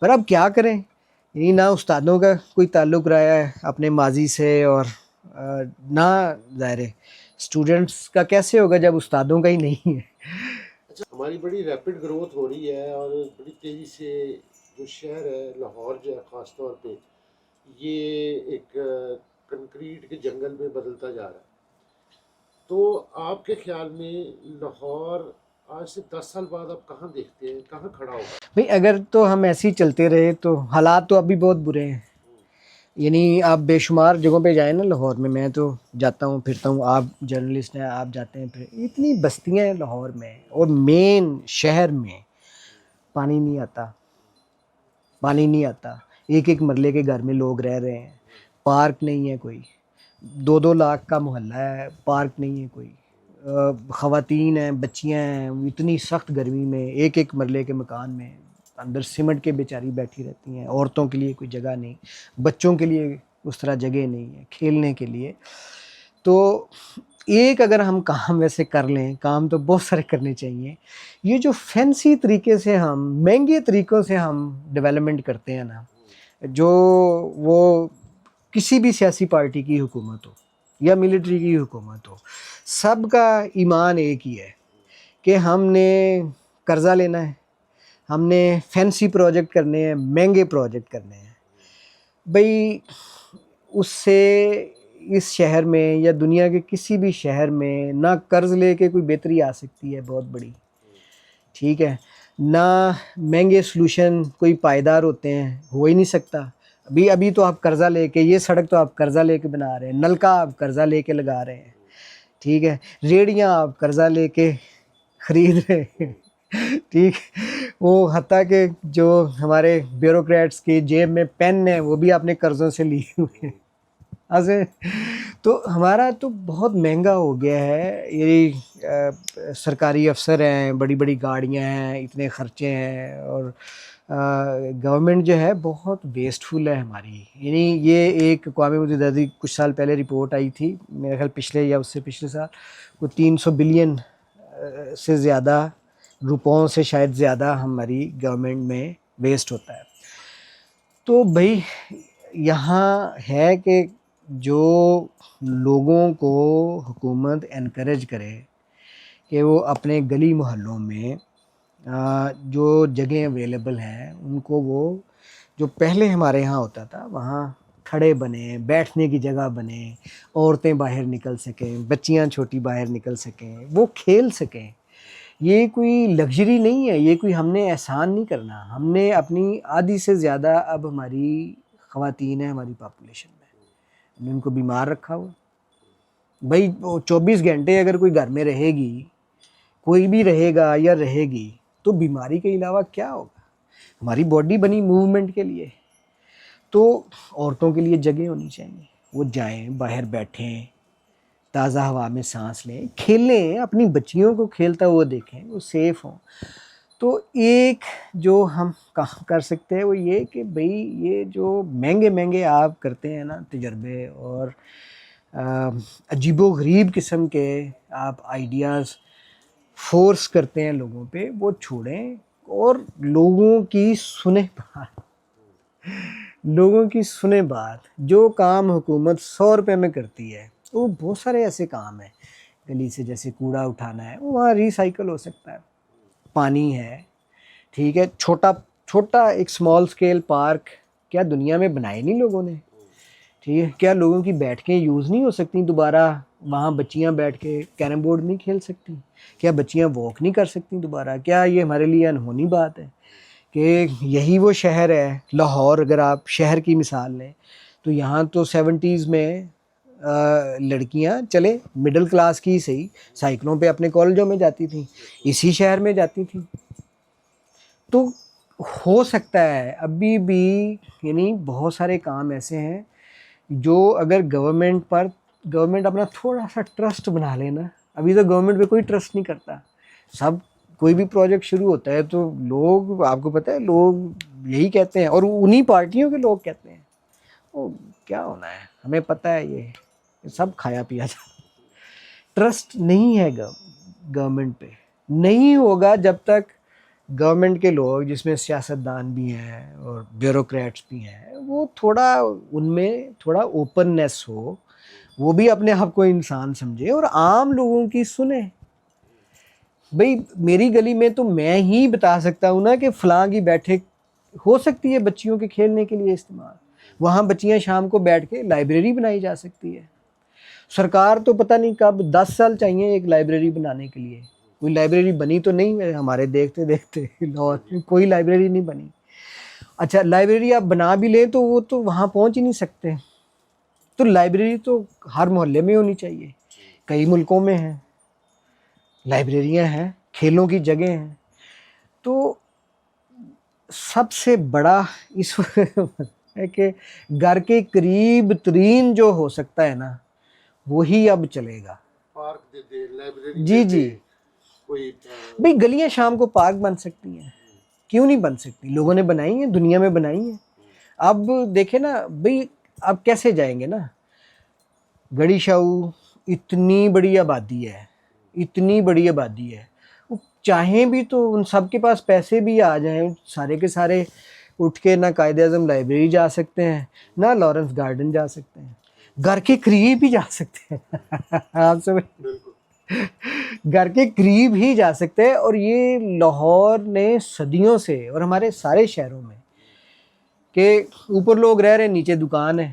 پر اب کیا کریں, یعنی نہ استادوں کا کوئی تعلق رہا ہے اپنے ماضی سے, اور نہ ظاہر ہے اسٹوڈنٹس کا کیسے ہوگا جب استادوں کا ہی نہیں ہے. اچھا, ہماری بڑی ریپڈ گروتھ ہو رہی ہے اور بڑی تیزی سے جو شہر ہے لاہور جو ہے خاص طور پہ یہ ایک کنکریٹ کے جنگل میں بدلتا جا رہا ہے. تو آپ کے خیال میں لاہور آج سے 10 سال بعد آپ کہاں دیکھتے ہیں, کہاں کھڑا ہوگا؟ بھئی اگر تو ہم ایسے ہی چلتے رہے تو حالات تو اب بھی بہت برے ہیں. یعنی آپ بے شمار جگہوں پہ جائیں نا لاہور میں تو جاتا ہوں پھرتا ہوں, آپ جرنلسٹ ہیں آپ جاتے ہیں, پھر اتنی بستیاں ہیں لاہور میں, اور مین شہر میں پانی نہیں آتا. ایک ایک مرلے کے گھر میں لوگ رہ رہے ہیں, پارک نہیں ہے کوئی, 2-2 لاکھ کا محلہ ہے, پارک نہیں ہے کوئی. خواتین ہیں, بچیاں ہیں, اتنی سخت گرمی میں ایک ایک مرلے کے مکان میں اندر سمٹ کے بیچاری بیٹھی رہتی ہیں. عورتوں کے لیے کوئی جگہ نہیں, بچوں کے لیے اس طرح جگہ نہیں ہے کھیلنے کے لیے. تو ایک اگر ہم کام ویسے کر لیں, کام تو بہت سارے کرنے چاہیے, یہ جو فینسی طریقے سے ہم مہنگے طریقوں سے ہم ڈیولپمنٹ کرتے ہیں نا, جو وہ کسی بھی سیاسی پارٹی کی حکومت ہو یا ملٹری کی حکومت ہو, سب کا ایمان ایک ہی ہے کہ ہم نے قرضہ لینا ہے, ہم نے فینسی پروجیکٹ کرنے ہیں, مہنگے پروجیکٹ کرنے ہیں. بھئی اس سے اس شہر میں یا دنیا کے کسی بھی شہر میں نہ قرض لے کے کوئی بہتری آ سکتی ہے بہت بڑی, ٹھیک ہے, نہ مہنگے سلوشن کوئی پائیدار ہوتے ہیں, ہو ہی نہیں سکتا. ابھی تو آپ قرضہ لے کے, یہ سڑک تو آپ قرضہ لے کے بنا رہے ہیں, نلکا آپ قرضہ لے کے لگا رہے ہیں, ٹھیک ہے, ریڑیاں آپ قرضہ لے کے خرید رہے ہیں, ٹھیک. وہ حتیٰ کہ جو ہمارے بیوروکریٹس کی جیب میں پین ہیں وہ بھی آپ نے قرضوں سے لیے ہوئے ہیں. تو ہمارا تو بہت مہنگا ہو گیا ہے. یہ سرکاری افسر ہیں, بڑی بڑی گاڑیاں ہیں, اتنے خرچے ہیں, اور گورنمنٹ جو ہے بہت ویسٹفل ہے ہماری. یعنی یہ ایک اقوام متحدہ کی کچھ سال پہلے رپورٹ آئی تھی, میرے خیال پچھلے یا اس سے پچھلے سال, وہ 300 بلین سے زیادہ روپوں سے شاید زیادہ ہماری گورنمنٹ میں ویسٹ ہوتا ہے. تو بھئی یہاں ہے کہ جو لوگوں کو حکومت انکریج کرے کہ وہ اپنے گلی محلوں میں جو جگہیں اویلیبل ہیں ان کو, وہ جو پہلے ہمارے ہاں ہوتا تھا وہاں کھڑے بنے, بیٹھنے کی جگہ بنے, عورتیں باہر نکل سکیں, بچیاں چھوٹی باہر نکل سکیں, وہ کھیل سکیں. یہ کوئی لگژری نہیں ہے, یہ کوئی ہم نے احسان نہیں کرنا. ہم نے اپنی آدھی سے زیادہ اب ہماری خواتین ہیں ہماری پاپولیشن میں, ہم نے ان کو بیمار رکھا ہوا. بھائی 24 گھنٹے اگر کوئی گھر میں رہے گی, کوئی بھی رہے گا یا رہے گی, تو بیماری کے علاوہ کیا ہوگا؟ ہماری باڈی بنی موومنٹ کے لیے. تو عورتوں کے لیے جگہ ہونی چاہیے, وہ جائیں باہر بیٹھیں, تازہ ہوا میں سانس لیں, کھیلیں, اپنی بچیوں کو کھیلتا ہوا دیکھیں, وہ سیف ہوں. تو ایک جو ہم کام کر سکتے ہیں وہ یہ کہ بھئی یہ جو مہنگے آپ کرتے ہیں نا تجربے, اور عجیب و غریب قسم کے آپ آئیڈیاز فورس کرتے ہیں لوگوں پہ, وہ چھوڑیں. اور لوگوں کی سنے بات جو کام حکومت 100 روپے میں کرتی ہے، وہ بہت سارے ایسے کام ہیں گلی سے، جیسے کوڑا اٹھانا ہے، وہ وہاں ریسائیکل ہو سکتا ہے. پانی ہے، ٹھیک ہے، چھوٹا ایک سمال سکیل پارک کیا دنیا میں بنائے نہیں لوگوں نے؟ ٹھیک ہے، کیا لوگوں کی بیٹھکیں یوز نہیں ہو سکتی دوبارہ؟ وہاں بچیاں بیٹھ کے کیرم بورڈ نہیں کھیل سکتی؟ کیا بچیاں واک نہیں کر سکتی دوبارہ؟ کیا یہ ہمارے لیے انہونی بات ہے کہ یہی وہ شہر ہے لاہور؟ اگر آپ شہر کی مثال لیں تو یہاں تو 70s میں لڑکیاں چلے مڈل کلاس کی صحیح سائیکلوں پہ اپنے کالجوں میں جاتی تھیں، اسی شہر میں جاتی تھیں. تو ہو سکتا ہے ابھی بھی، یعنی بہت سارے کام ایسے ہیں جو اگر گورنمنٹ اپنا تھوڑا سا ٹرسٹ بنا لینا. ابھی تو گورنمنٹ پہ کوئی ٹرسٹ نہیں کرتا. سب کوئی بھی پروجیکٹ شروع ہوتا ہے تو لوگ، آپ کو پتہ ہے، لوگ یہی کہتے ہیں، اور انہی پارٹیوں کے لوگ کہتے ہیں وہ کیا ہونا ہے، ہمیں پتہ ہے یہ سب کھایا پیا جاتا. ٹرسٹ نہیں ہے گورنمنٹ پہ، نہیں ہوگا جب تک گورنمنٹ کے لوگ، جس میں سیاستدان بھی ہیں اور بیوروکریٹس بھی ہیں، وہ تھوڑا ان میں تھوڑا اوپننیس ہو، وہ بھی اپنے آپ کو انسان سمجھے اور عام لوگوں کی سنیں. بھئی میری گلی میں تو میں ہی بتا سکتا ہوں نا کہ فلاں کی بیٹھک ہو سکتی ہے بچیوں کے کھیلنے کے لیے استعمال. وہاں بچیاں شام کو بیٹھ کے لائبریری بنائی جا سکتی ہے. سرکار تو پتہ نہیں کب 10 سال چاہیے ایک لائبریری بنانے کے لیے، کوئی لائبریری بنی تو نہیں ہے ہمارے دیکھتے لاہور میں کوئی لائبریری نہیں بنی. اچھا لائبریری آپ بنا بھی لیں تو وہ تو وہاں پہنچ ہی نہیں سکتے. تو لائبریری تو ہر محلے میں ہونی چاہیے. کئی ملکوں میں ہیں لائبریریاں ہیں، کھیلوں کی جگہ ہیں. تو سب سے بڑا اس وقت ہے کہ گھر کے قریب ترین جو ہو سکتا ہے نا وہی اب چلے گا. پارک دے دے، لائبریری جی دے جی دے، کوئی بھئی گلیاں شام کو پارک بن سکتی ہیں، کیوں نہیں بن سکتی؟ لوگوں نے بنائی ہیں، دنیا میں بنائی ہیں. اب دیکھیں نا بھئی، اب کیسے جائیں گے نا؟ گڑی شاہو اتنی بڑی آبادی ہے، اتنی بڑی آبادی ہے، وہ چاہیں بھی تو ان سب کے پاس پیسے بھی آ جائیں، سارے کے سارے اٹھ کے نہ قائد اعظم لائبریری جا سکتے ہیں، نہ لارنس گارڈن جا سکتے ہیں، گھر کے قریب ہی جا سکتے ہیں. آپ سمجھ، گھر کے قریب ہی جا سکتے ہیں. اور یہ لاہور نے صدیوں سے، اور ہمارے سارے شہروں میں، کہ اوپر لوگ رہ رہے ہیں، نیچے دکان ہے.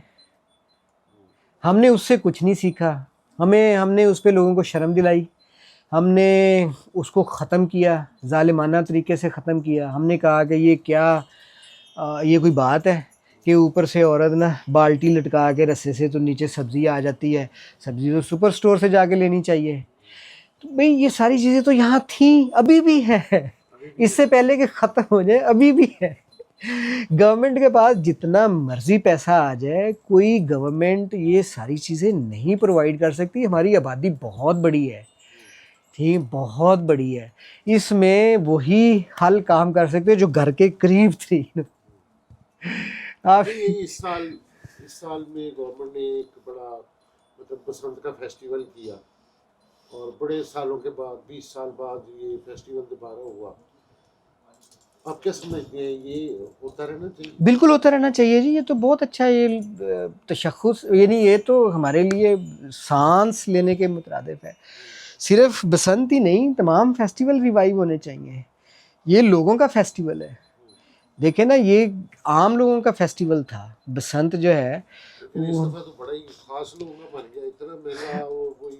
ہم نے اس سے کچھ نہیں سیکھا. ہم نے اس پہ لوگوں کو شرم دلائی، ہم نے اس کو ختم کیا، ظالمانہ طریقے سے ختم کیا. ہم نے کہا کہ یہ کیا، یہ کوئی بات ہے کہ اوپر سے عورت نا بالٹی لٹکا کے رسے سے تو نیچے سبزی آ جاتی ہے، سبزی تو سپر سٹور سے جا کے لینی چاہیے. تو بھئی یہ ساری چیزیں تو یہاں تھیں، ابھی بھی ہے، اس سے پہلے کہ ختم ہو جائے ابھی بھی ہے. گورنمنٹ کے پاس جتنا مرضی پیسہ آ جائے، کوئی گورنمنٹ یہ ساری چیزیں نہیں پرووائڈ کر سکتی. ہماری آبادی بہت بڑی ہے، ٹھیک، بہت بڑی ہے. اس میں وہی حل کام کر سکتے جو گھر کے قریب تھی. آپ نہیں، اس سال میں گورنمنٹ نے ایک بڑا مطلب بسنت کا فیسٹیول کیا، اور بڑے سالوں کے بعد 20 سال بعد یہ فیسٹیول دوبارہ ہوا. آپ کیا سمجھتے ہیں، یہ ہوتا رہنا چاہیے؟ بالکل ہوتا رہنا چاہیے جی. یہ تو بہت اچھا ہے، یہ تشخص، یعنی یہ تو ہمارے لیے سانس لینے کے مترادف ہے. صرف بسنت ہی نہیں، تمام فیسٹیول ریوائیو ہونے چاہیے. یہ لوگوں کا فیسٹیول ہے. دیکھیں نا، یہ عام لوگوں کا فیسٹیول تھا. بسنت جو ہے لیکن اس دفعہ تو بڑا ہی خاص لوگوں کا بن گیا، اتنا میلہ اور کوئی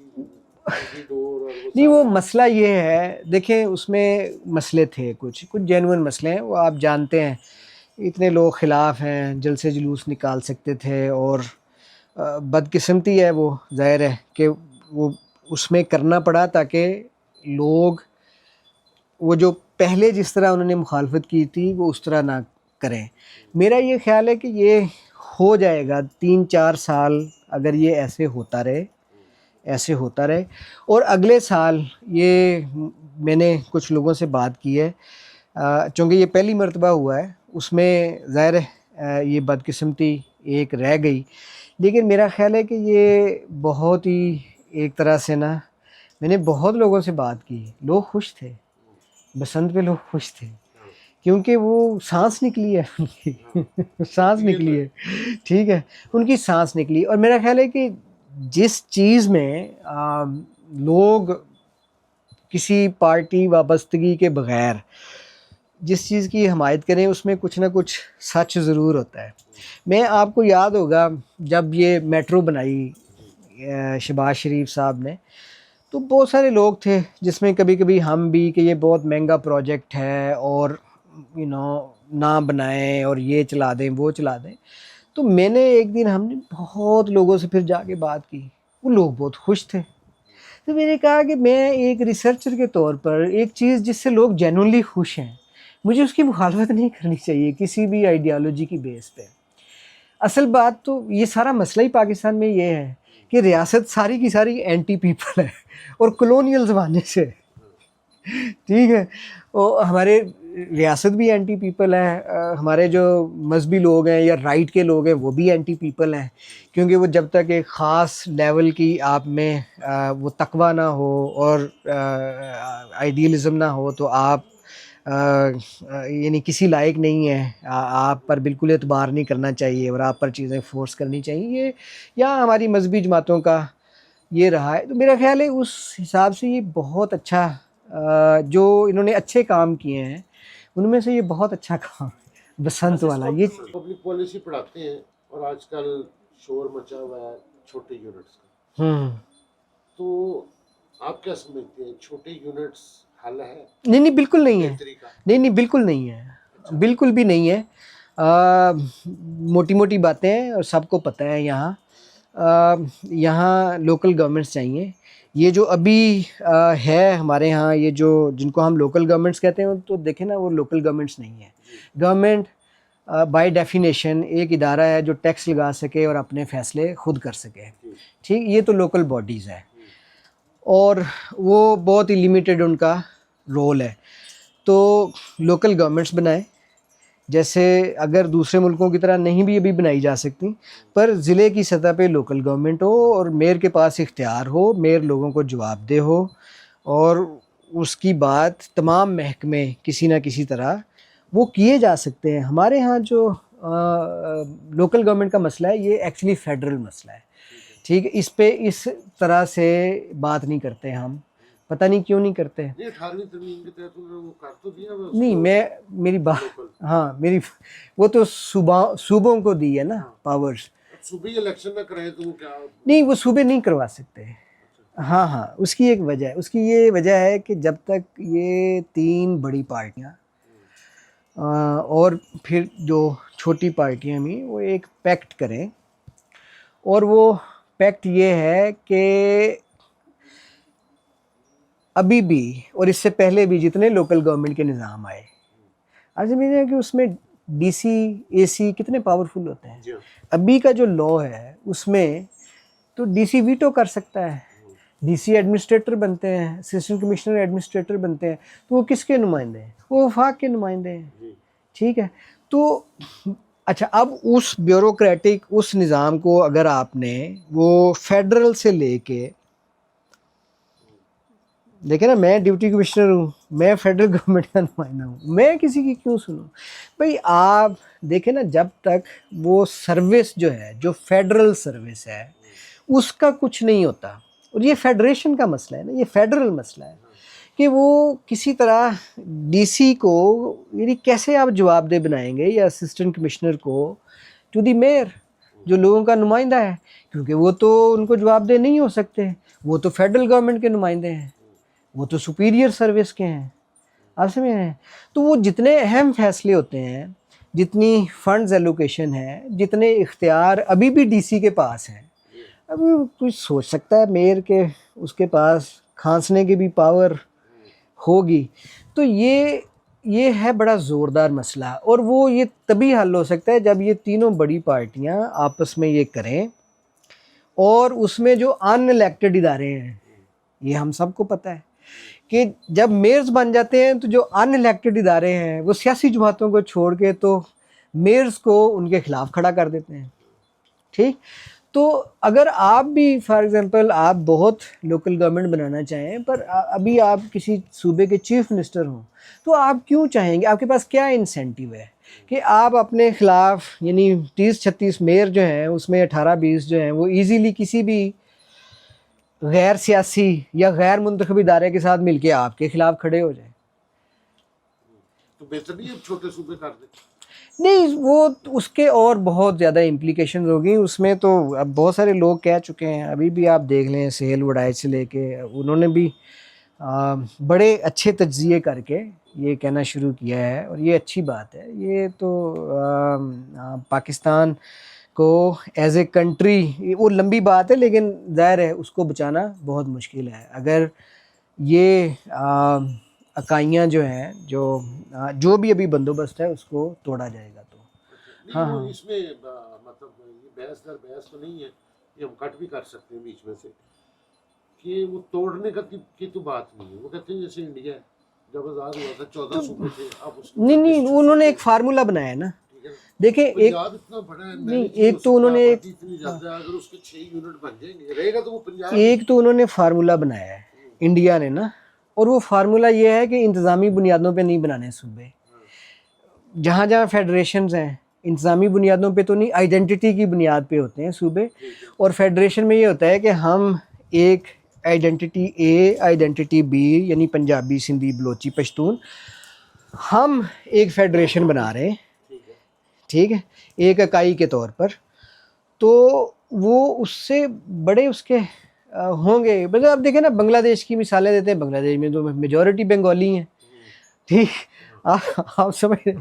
ڈور اور وہ نہیں. وہ سارا. مسئلہ یہ ہے، دیکھیں اس میں مسئلے تھے، کچھ جینوئن مسئلے ہیں، وہ آپ جانتے ہیں. اتنے لوگ خلاف ہیں، جلسے جلوس نکال سکتے تھے، اور بدقسمتی ہے، وہ ظاہر ہے کہ وہ اس میں کرنا پڑا تاکہ لوگ وہ جو پہلے جس طرح انہوں نے مخالفت کی تھی وہ اس طرح نہ کریں. میرا یہ خیال ہے کہ یہ ہو جائے گا 3-4 سال اگر یہ ایسے ہوتا رہے. اور اگلے سال یہ میں نے کچھ لوگوں سے بات کی ہے، چونکہ یہ پہلی مرتبہ ہوا ہے، اس میں ظاہر ہے یہ بدقسمتی ایک رہ گئی. لیکن میرا خیال ہے کہ یہ بہت ہی ایک طرح سے نا، میں نے بہت لوگوں سے بات کی، لوگ خوش تھے، بسنت پہ لوگ خوش تھے. کیونکہ وہ سانس نکلی ہے ان کی سانس نکلی ہے، ٹھیک ہے، ان کی سانس نکلی. اور میرا خیال ہے کہ جس چیز میں لوگ کسی پارٹی وابستگی کے بغیر جس چیز کی حمایت کریں اس میں کچھ نہ کچھ سچ ضرور ہوتا ہے. میں آپ کو یاد ہوگا جب یہ میٹرو بنائی شہباز شریف صاحب نے، تو بہت سارے لوگ تھے جس میں کبھی کبھی ہم بھی کہ یہ بہت مہنگا پروجیکٹ ہے اور نہ بنائیں اور یہ چلا دیں وہ چلا دیں. تو میں نے ایک دن ہم نے بہت لوگوں سے پھر جا کے بات کی، وہ لوگ بہت خوش تھے. تو میں نے کہا کہ میں ایک ریسرچر کے طور پر ایک چیز جس سے لوگ جینوئنلی خوش ہیں مجھے اس کی مخالفت نہیں کرنی چاہیے کسی بھی آئیڈیالوجی کی بیس پہ. اصل بات تو یہ سارا مسئلہ ہی پاکستان میں یہ ہے کہ ریاست ساری کی ساری اینٹی پیپل ہے اور کلونیل زمانے سے، ٹھیک ہے. ہمارے ریاست بھی اینٹی پیپل ہے، ہمارے جو مذہبی لوگ ہیں یا رائٹ کے لوگ ہیں وہ بھی اینٹی پیپل ہیں، کیونکہ وہ جب تک ایک خاص لیول کی آپ میں وہ تقوی نہ ہو اور آئیڈیلزم نہ ہو تو آپ یعنی کسی لائق نہیں ہے، آپ پر بالکل اعتبار نہیں کرنا چاہیے اور آپ پر چیزیں فورس کرنی چاہیے. یہ یا ہماری مذہبی جماعتوں کا یہ رہا ہے. تو میرا خیال ہے اس حساب سے یہ بہت اچھا جو انہوں نے اچھے کام کیے ہیں ان میں سے یہ بہت اچھا کام بسنت والا. یہ پبلک پالیسی پڑھاتے ہیں اور آج کل شور مچا ہوا ہے چھوٹے یونٹس کا، تو آپ کیا سمجھتے ہیں چھوٹے یونٹس حل ہے؟ نہیں بالکل نہیں ہے، نہیں بالکل نہیں ہے، بالکل بھی نہیں ہے. موٹی موٹی باتیں ہیں اور سب کو پتہ ہے یہاں لوکل گورنمنٹس چاہیے. یہ جو ابھی ہے ہمارے ہاں یہ جو جن کو ہم لوکل گورنمنٹس کہتے ہیں تو دیکھیں نا وہ لوکل گورنمنٹس نہیں ہیں. گورنمنٹ بائی ڈیفینیشن ایک ادارہ ہے جو ٹیکس لگا سکے اور اپنے فیصلے خود کر سکے، ٹھیک. یہ تو لوکل باڈیز ہے اور وہ بہت ہی لیمیٹڈ ان کا رول ہے. تو لوکل گورنمنٹس بنائیں، جیسے اگر دوسرے ملکوں کی طرح نہیں بھی ابھی بنائی جا سکتی پر ضلع کی سطح پہ لوکل گورنمنٹ ہو اور میئر کے پاس اختیار ہو، میئر لوگوں کو جواب دہ ہو اور اس کی بات تمام محکمے کسی نہ کسی طرح وہ کیے جا سکتے ہیں. ہمارے ہاں جو لوکل گورنمنٹ کا مسئلہ ہے یہ ایکچولی فیڈرل مسئلہ ہے، ٹھیک ہے. اس پہ اس طرح سے بات نہیں کرتے ہم، پتہ نہیں کیوں نہیں کرتے. 18ویں ترمیم کے تحت انہوں نے وہ کر تو دیا نہیں میری بات میری وہ تو صوبوں کو دی ہے نا پاورز. صوبائی الیکشن نہ کریں تو کیا نہیں وہ صوبے نہیں کروا سکتے. ہاں اس کی ایک وجہ ہے، اس کی یہ وجہ ہے کہ جب تک یہ 3 بڑی پارٹیاں اور پھر جو چھوٹی پارٹیاں بھی وہ ایک پیکٹ کریں، اور وہ پیکٹ یہ ہے کہ ابھی بھی اور اس سے پہلے بھی جتنے لوکل گورنمنٹ کے نظام آئے آج سمجھیں کہ اس میں ڈی سی اے سی کتنے پاورفل ہوتے ہیں. ابھی کا جو لا ہے اس میں تو ڈی سی ویٹو کر سکتا ہے، ڈی سی ایڈمنسٹریٹر بنتے ہیں، اسسٹنٹ کمشنر ایڈمنسٹریٹر بنتے ہیں، تو وہ کس کے نمائندے ہیں؟ وہ وفاق کے نمائندے ہیں، ٹھیک ہے. تو اچھا اب اس بیوروکریٹک اس نظام کو اگر آپ نے وہ فیڈرل سے لے کے دیکھیں نا، میں ڈپٹی کمشنر ہوں، میں فیڈرل گورنمنٹ کا نمائندہ ہوں، میں کسی کی کیوں سنوں بھئی. آپ دیکھیں نا جب تک وہ سروس جو ہے جو فیڈرل سروس ہے اس کا کچھ نہیں ہوتا. اور یہ فیڈریشن کا مسئلہ ہے نا، یہ فیڈرل مسئلہ ہے کہ وہ کسی طرح ڈی سی کو یعنی کیسے آپ جواب دہ بنائیں گے یا اسسٹنٹ کمشنر کو ٹو دی میئر جو لوگوں کا نمائندہ ہے، کیونکہ وہ تو ان کو جواب دہ نہیں ہو سکتے، وہ تو فیڈرل گورنمنٹ کے نمائندے ہیں، وہ تو سپیریئر سروس کے ہیں. آپ سمجھ رہے ہیں؟ تو وہ جتنے اہم فیصلے ہوتے ہیں، جتنی فنڈز ایلوکیشن ہے، جتنے اختیار ابھی بھی ڈی سی کے پاس ہیں. ابھی کچھ سوچ سکتا ہے میئر کے اس کے پاس کھانسنے کی بھی پاور ہوگی. تو یہ ہے بڑا زوردار مسئلہ، اور وہ یہ تبھی حل ہو سکتا ہے جب یہ تینوں بڑی پارٹیاں آپس میں یہ کریں. اور اس میں جو ان الیکٹڈ ادارے ہیں یہ ہم سب کو پتہ ہے کہ جب میئرز بن جاتے ہیں تو جو ان الیکٹڈ ادارے ہیں وہ سیاسی جماعتوں کو چھوڑ کے تو میئرز کو ان کے خلاف کھڑا کر دیتے ہیں، ٹھیک. تو اگر آپ بھی فار ایگزامپل آپ بہت لوکل گورنمنٹ بنانا چاہیں پر ابھی آپ کسی صوبے کے چیف منسٹر ہوں تو آپ کیوں چاہیں گے, آپ کے پاس کیا انسینٹیو ہے کہ آپ اپنے خلاف یعنی 30-36 میئر جو ہیں اس میں 18-20 جو ہیں وہ ایزیلی کسی بھی غیر سیاسی یا غیر منتخب ادارے کے ساتھ مل کے آپ کے خلاف کھڑے ہو جائیں. تو بہتر نہیں اب چھوٹے صوبے کر دیں؟ نہیں, وہ اس کے اور بہت زیادہ امپلیکیشنز ہوگی اس میں. تو اب بہت سارے لوگ کہہ چکے ہیں, ابھی بھی آپ دیکھ لیں سہیل وڈائچ سے لے کے, انہوں نے بھی بڑے اچھے تجزیے کر کے یہ کہنا شروع کیا ہے, اور یہ اچھی بات ہے. یہ تو پاکستان کو ایز اے کنٹری, وہ لمبی بات ہے لیکن ظاہر ہے اس کو بچانا بہت مشکل ہے اگر یہ اکائیاں جو ہیں جو بھی ابھی بندوبست ہے اس کو توڑا جائے گا. تو نہیں وہ اس میں مطلب یہ بحث در بحث تو نہیں ہے, یہ ہم کٹ بھی کر سکتے ہیں بیچ میں سے, کہ وہ توڑنے کی تو بات نہیں ہے. وہ کہتے ہیں جیسے انڈیا ہے جب آزاد ہوا تھا 14 صوبے تھے, اب اس کو نہیں انہوں نے ایک فارمولا بنایا ہے نا. دیکھیں ایک پنجاب اتنا بڑا ہے, نہیں, ایک تو انہوں نے اتنی زیادہ ہے, اگر اس کے 6 یونٹ بن جائیں گے رہے گا تو وہ پنجاب. ایک تو انہوں نے فارمولا بنایا ہے انڈیا نے نا, اور وہ فارمولا یہ ہے کہ انتظامی بنیادوں پہ نہیں بنانے صوبے. جہاں جہاں فیڈریشنز ہیں انتظامی بنیادوں پہ تو نہیں, آئیڈینٹی کی بنیاد پہ ہوتے ہیں صوبے. اور فیڈریشن میں یہ ہوتا ہے کہ ہم ایک آئیڈینٹی اے, آئیڈینٹی بی یعنی پنجابی, سندھی, بلوچی, پشتون, ہم ایک فیڈریشن بنا رہے ہیں, ٹھیک ہے, ایک اکائی کے طور پر. تو وہ اس سے بڑے اس کے ہوں گے. مطلب آپ دیکھیں نا بنگلہ دیش کی مثالیں دیتے ہیں, بنگلہ دیش میں تو میجورٹی بنگالی ہیں, ٹھیک, آپ سمجھ رہے ہیں.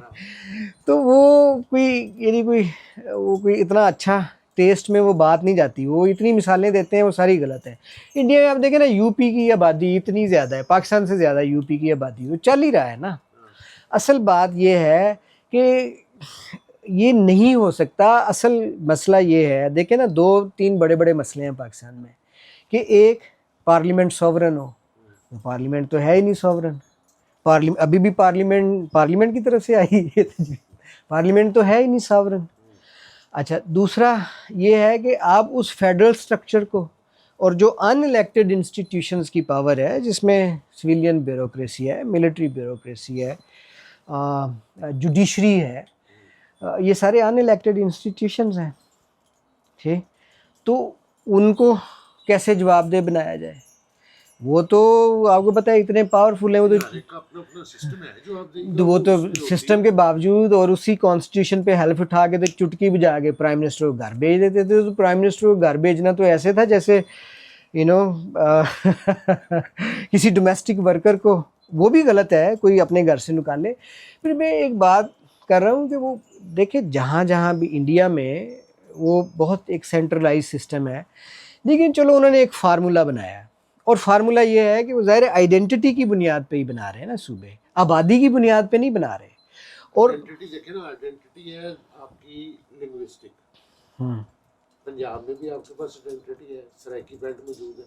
تو وہ کوئی اتنا اچھا ٹیسٹ میں وہ بات نہیں جاتی. وہ اتنی مثالیں دیتے ہیں وہ ساری غلط ہیں. انڈیا میں آپ دیکھیں نا یو پی کی آبادی اتنی زیادہ ہے, پاکستان سے زیادہ یو پی کی آبادی, وہ چل ہی رہا ہے نا. اصل بات یہ ہے کہ یہ نہیں ہو سکتا. اصل مسئلہ یہ ہے, دیکھیں نا 2-3 بڑے بڑے مسئلے ہیں پاکستان میں, کہ ایک پارلیمنٹ سوورن ہو. پارلیمنٹ تو ہے ہی نہیں سوورن, ابھی بھی پارلیمنٹ کی طرف سے آئی ہے, پارلیمنٹ تو ہے ہی نہیں سوورن. اچھا, دوسرا یہ ہے کہ آپ اس فیڈرل سٹرکچر کو اور جو ان الیکٹڈ انسٹیٹیوشنز کی پاور ہے, جس میں سویلین بیوروکریسی ہے, ملٹری بیوروکریسی ہے, جوڈیشری ہے, یہ سارے ان الیکٹڈ انسٹیٹیوشنز ہیں, ٹھیک. تو ان کو کیسے جواب دہ بنایا جائے؟ وہ تو آپ کو پتہ ہے اتنے پاورفل ہیں, وہ تو سسٹم کے باوجود اور اسی کانسٹیٹیوشن پہ حلف اٹھا کے تو چٹکی بجا کے پرائم منسٹر کو گھر بھیج دیتے تھے. تو پرائم منسٹر کو گھر بھیجنا تو ایسے تھا جیسے کسی ڈومیسٹک ورکر کو, وہ بھی غلط ہے, کوئی اپنے گھر سے نکالے. پھر میں ایک بات کر رہا ہوں کہ وہ دیکھیں جہاں جہاں بھی انڈیا میں وہ بہت ایک سینٹرلائز سسٹم ہے, لیکن چلو انہوں نے ایک فارمولا بنایا, اور فارمولا یہ ہے کہ وہ ظاہر آئیڈینٹی کی بنیاد پہ ہی بنا رہے ہیں نا صوبے, آبادی کی بنیاد پہ نہیں بنا رہے. اور دیکھیں نا آئیڈینٹی ہے آپ کی لنگوسٹک. پنجاب میں بھی آپ کے پاس آئیڈینٹی ہے, سرائکی بیلٹ موجود ہے.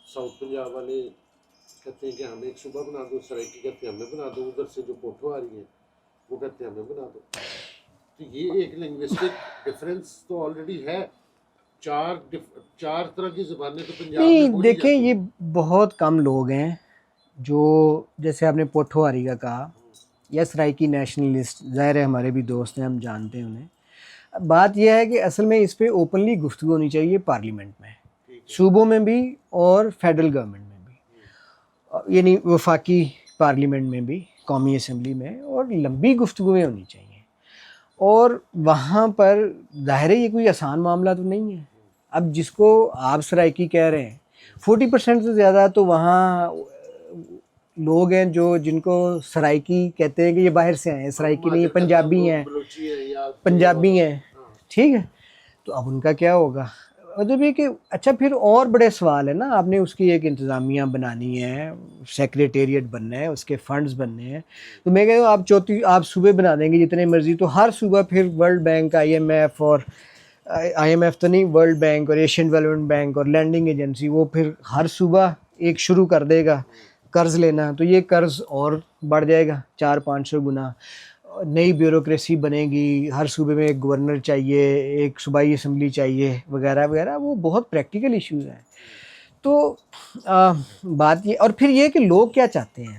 ساؤتھ پنجاب والے کہتے ہیں کہ ہمیں ایک صوبہ بنا دو, سرائکی کہتے ہیں ہمیں بنا دو, ادھر سے جو پوٹھو آ رہی ہیں وہ کہتے ہیں ہمیں بنا دو. تو یہ ایک لنگوسٹک ڈفرینس تو آلریڈی ہے. 4 طرح کی زبانیں تو پنجاب میں بولی دیکھیں جاتی ہیں. یہ بہت کم لوگ ہیں جو, جیسے آپ نے پوٹھو آری کا کہا, یا سرائکی نیشنلسٹ, ظاہر ہے ہمارے بھی دوست ہیں, ہم جانتے ہیں انہیں. بات یہ ہے کہ اصل میں اس پہ اوپنلی گفتگو ہونی چاہیے پارلیمنٹ میں, صوبوں میں بھی اور فیڈرل گورنمنٹ میں بھی, یعنی وفاقی پارلیمنٹ میں بھی, قومی اسمبلی میں, اور لمبی گفتگویں ہونی چاہیے. اور وہاں پر ظاہر ہے یہ کوئی آسان معاملہ تو نہیں ہے. اب جس کو آپ سرائکی کہہ رہے ہیں, 40% سے زیادہ تو وہاں لوگ ہیں جن کو سرائکی کہتے ہیں کہ یہ باہر سے آئے ہیں, سرائکی نہیں, یہ پنجابی ہیں, پنجابی ہیں, ٹھیک ہے. تو اب ان کا کیا ہوگا؟ مطلب یہ کہ اچھا پھر اور بڑے سوال ہے نا, آپ نے اس کی ایک انتظامیہ بنانی ہے, سیکریٹریٹ بننا ہے, اس کے فنڈز بننے ہیں. تو میں کہتا ہوں آپ صوبے بنا دیں گے جتنے مرضی, تو ہر صوبہ پھر ورلڈ بینک, IMF, اور IMF تو نہیں, ورلڈ بینک اور ایشین ڈیولپمنٹ بینک اور لینڈنگ ایجنسی, وہ پھر ہر صوبہ ایک شروع کر دے گا قرض لینا. تو یہ قرض اور بڑھ جائے گا 400-500 گنا. نئی بیوروکریسی بنے گی, ہر صوبے میں ایک گورنر چاہیے, ایک صوبائی اسمبلی چاہیے, وغیرہ وغیرہ. وہ بہت پریکٹیکل ایشوز ہیں. تو بات یہ, اور پھر یہ کہ لوگ کیا چاہتے ہیں.